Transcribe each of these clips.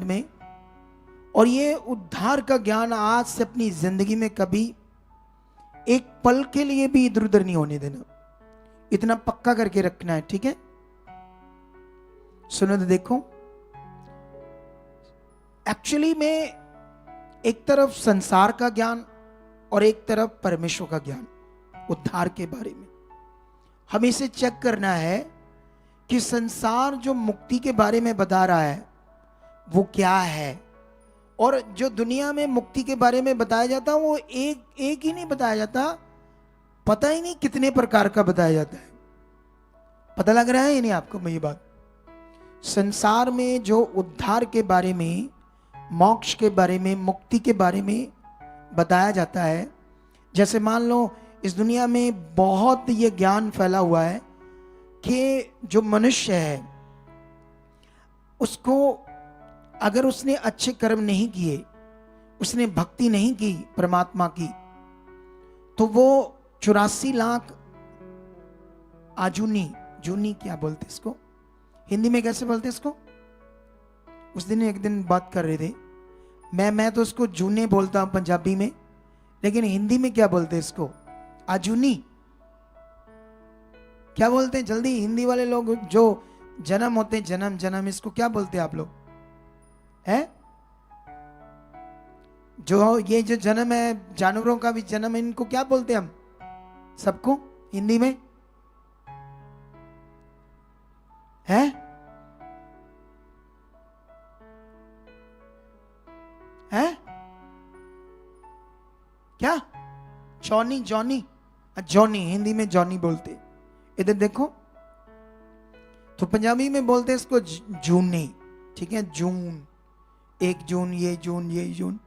पद में। और ये उद्धार का ज्ञान आज से अपनी जिंदगी में कभी एक पल के लिए भी इधर उधर नहीं होने देना, इतना पक्का करके रखना है, ठीक है। सुनो तो देखो, एक्चुअली में एक तरफ संसार का ज्ञान और एक तरफ परमेश्वर का ज्ञान उद्धार के बारे में, हमें इसे चेक करना है कि संसार जो मुक्ति के बारे में बता रहा है वो क्या है, और जो दुनिया में मुक्ति के बारे में बताया जाता वो एक ही नहीं बताया जाता, पता ही नहीं कितने प्रकार का बताया जाता है। पता लग रहा है या नहीं आपको मैं ये बात? संसार में जो उद्धार के बारे में, मोक्ष के बारे में, मुक्ति के बारे में बताया जाता है, जैसे मान लो इस दुनिया में बहुत ये ज्ञान फैला हुआ है कि जो मनुष्य है उसको अगर उसने अच्छे कर्म नहीं किए, उसने भक्ति नहीं की परमात्मा की, तो वो 84 लाख आजूनी, जूनी क्या बोलते इसको हिंदी में, कैसे बोलते इसको? उस दिन एक दिन बात कर रहे थे, मैं तो उसको जूने बोलता हूं पंजाबी में, लेकिन हिंदी में क्या बोलते इसको? आजूनी क्या बोलते हैं? जल्दी हिंदी वाले लोग जो जन्म होते हैं, जन्म जन्म, इसको क्या बोलते हैं आप लोग? है जो ये जो जन्म है, जानवरों का भी जन्म है, इनको क्या बोलते हैं हम सबको हिंदी में? है क्या? जॉनी, जॉनी, जॉनी, हिंदी में जॉनी बोलते। इधर देखो, तो पंजाबी में बोलते हैं इसको जूनी, ठीक है, जून, 1 जून, ये जून, ये जून,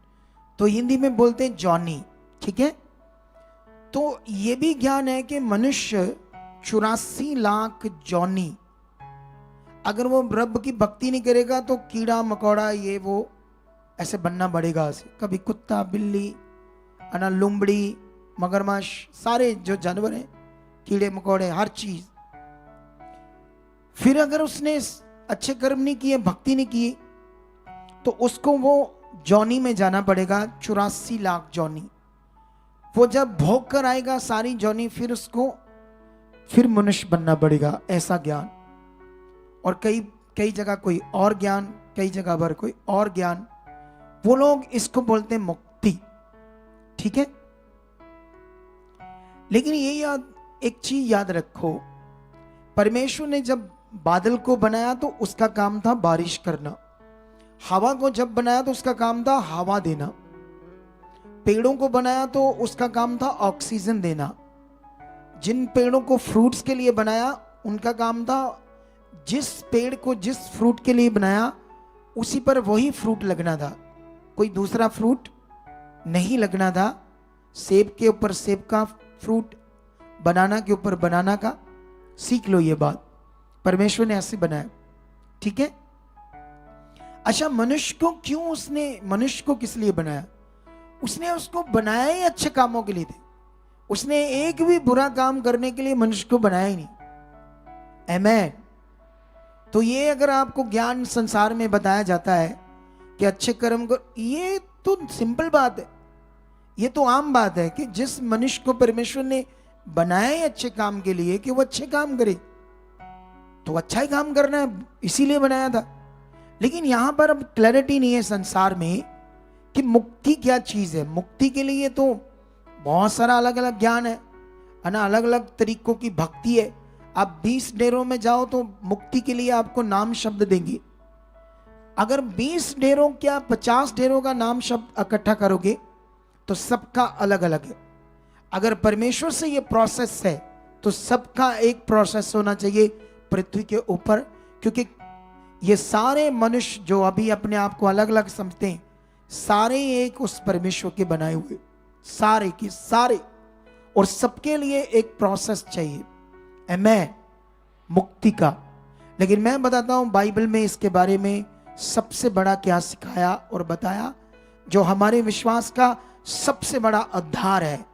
तो हिंदी में बोलते हैं जॉनी, ठीक है। तो ये भी ज्ञान है कि मनुष्य 84 लाख जॉनी, अगर वो रब की भक्ति नहीं करेगा तो कीड़ा मकोड़ा ये वो ऐसे बनना पड़ेगा, कभी कुत्ता, बिल्ली, अना लुम्बड़ी, मगरमच्छ, सारे जो जानवर हैं, कीड़े मकोड़े, हर चीज। फिर अगर उसने अच्छे कर्म नहीं किए, भक्ति नहीं की, तो उसको वो जॉनी में जाना पड़ेगा, 84 लाख जॉनी। वो जब भोग कर आएगा सारी जॉनी, फिर उसको फिर मनुष्य बनना पड़ेगा, ऐसा ज्ञान। और कई जगह कोई और ज्ञान, कई जगह पर कोई और ज्ञान, वो लोग इसको बोलते हैं मुक्ति, ठीक है। लेकिन ये एक चीज याद रखो, परमेश्वर ने जब बादल को बनाया तो उसका काम था बारिश करना, हवा को जब बनाया तो उसका काम था हवा देना, पेड़ों को बनाया तो उसका काम था ऑक्सीजन देना, जिन पेड़ों को फ्रूट्स के लिए बनाया उनका काम था, जिस पेड़ को जिस फ्रूट के लिए बनाया उसी पर वही फ्रूट लगना था, कोई दूसरा फ्रूट नहीं लगना था। सेब के ऊपर सेब का फ्रूट, बनाना के ऊपर बनाना का, सीख लो ये बात, परमेश्वर ने ऐसे बनाया, ठीक है। अच्छा, मनुष्य को क्यों उसने, मनुष्य को किस लिए बनाया? उसने उसको बनाया ही अच्छे कामों के लिए थे, उसने एक भी बुरा काम करने के लिए मनुष्य को बनाया ही नहीं। आमीन। तो ये अगर आपको ज्ञान संसार में बताया जाता है कि अच्छे कर्म को, ये तो सिंपल बात है, ये तो आम बात है कि जिस मनुष्य को परमेश्वर ने बनाया है अच्छे काम के लिए कि वो अच्छे काम करे, तो अच्छा ही काम करना है, इसीलिए बनाया था। लेकिन यहां पर अब क्लैरिटी नहीं है संसार में कि मुक्ति क्या चीज है। मुक्ति के लिए तो बहुत सारा अलग अलग ज्ञान है ना, अलग अलग तरीकों की भक्ति है। आप 20 डेरों में जाओ तो मुक्ति के लिए आपको नाम शब्द देंगे, अगर 20 डेरों क्या 50 डेरों का नाम शब्द इकट्ठा करोगे तो सबका अलग अलग है। अगर परमेश्वर से ये प्रोसेस है तो सबका एक प्रोसेस होना चाहिए पृथ्वी के ऊपर, क्योंकि ये सारे मनुष्य जो अभी अपने आप को अलग अलग समझते हैं, सारे एक उस परमेश्वर के बनाए हुए, सारे के सारे, और सबके लिए एक प्रोसेस चाहिए आमीन, मुक्ति का। लेकिन मैं बताता हूं बाइबल में इसके बारे में सबसे बड़ा क्या सिखाया और बताया, जो हमारे विश्वास का सबसे बड़ा आधार है,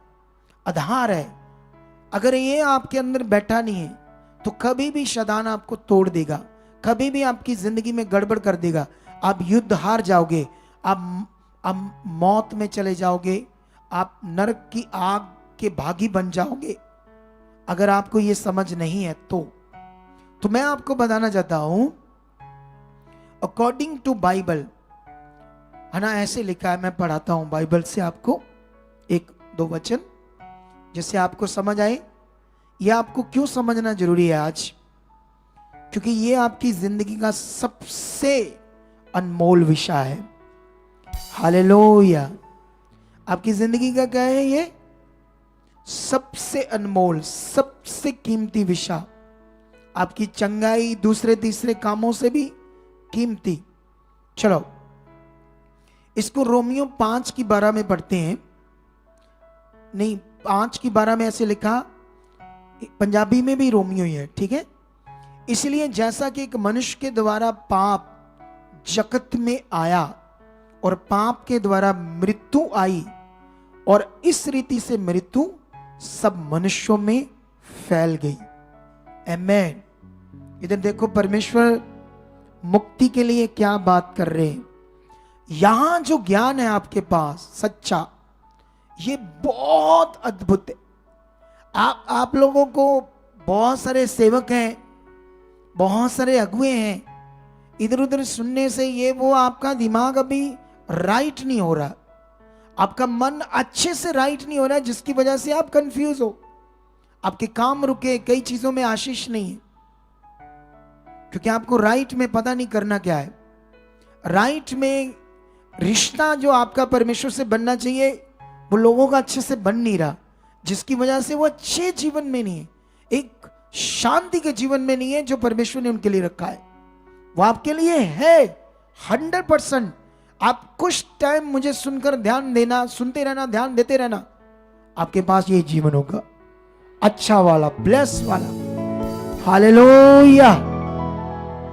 आधार है। अगर ये आपके अंदर बैठा नहीं है तो कभी भी शैतान आपको तोड़ देगा, कभी भी आपकी जिंदगी में गड़बड़ कर देगा, आप युद्ध हार जाओगे, आप मौत में चले जाओगे, आप नरक की आग के भागी बन जाओगे। अगर आपको ये समझ नहीं है तो मैं आपको बताना चाहता हूं, अकॉर्डिंग टू बाइबल, है ना, ऐसे लिखा है, मैं पढ़ाता हूं बाइबल से आपको एक दो वचन जिससे आपको समझ आए। ये आपको क्यों समझना जरूरी है आज? क्योंकि ये आपकी जिंदगी का सबसे अनमोल विषय है। हालेलुया। आपकी जिंदगी का क्या है? ये सबसे अनमोल, सबसे कीमती विषय, आपकी चंगाई दूसरे तीसरे कामों से भी कीमती। चलो इसको रोमियो 5:12 में पढ़ते हैं। नहीं, 5:12 में ऐसे लिखा, पंजाबी में भी रोमियो ही है, ठीक है। इसलिए जैसा कि एक मनुष्य के द्वारा पाप जगत में आया और पाप के द्वारा मृत्यु आई, और इस रीति से मृत्यु सब मनुष्यों में फैल गई। आमेन। इधर देखो, परमेश्वर मुक्ति के लिए क्या बात कर रहे हैं। यहां जो ज्ञान है आपके पास सच्चा, ये बहुत अद्भुत है। आप लोगों को बहुत सारे सेवक हैं, बहुत सारे अगुए हैं, इधर उधर सुनने से ये वो आपका दिमाग अभी राइट नहीं हो रहा, आपका मन अच्छे से राइट नहीं हो रहा, जिसकी वजह से आप कंफ्यूज हो, आपके काम रुके, कई चीजों में आशीष नहीं है, क्योंकि आपको राइट में पता नहीं करना क्या है। राइट में रिश्ता जो आपका परमेश्वर से बनना चाहिए वो लोगों का अच्छे से बन नहीं रहा, जिसकी वजह से वो अच्छे जीवन में नहीं है, एक शांति के जीवन में नहीं है जो परमेश्वर ने उनके लिए रखा है। वो आपके लिए है 100%। आप कुछ टाइम मुझे सुनकर ध्यान देना, सुनते रहना, ध्यान देते रहना, आपके पास ये जीवन होगा, अच्छा वाला, ब्लेस वाला। हालेलुया।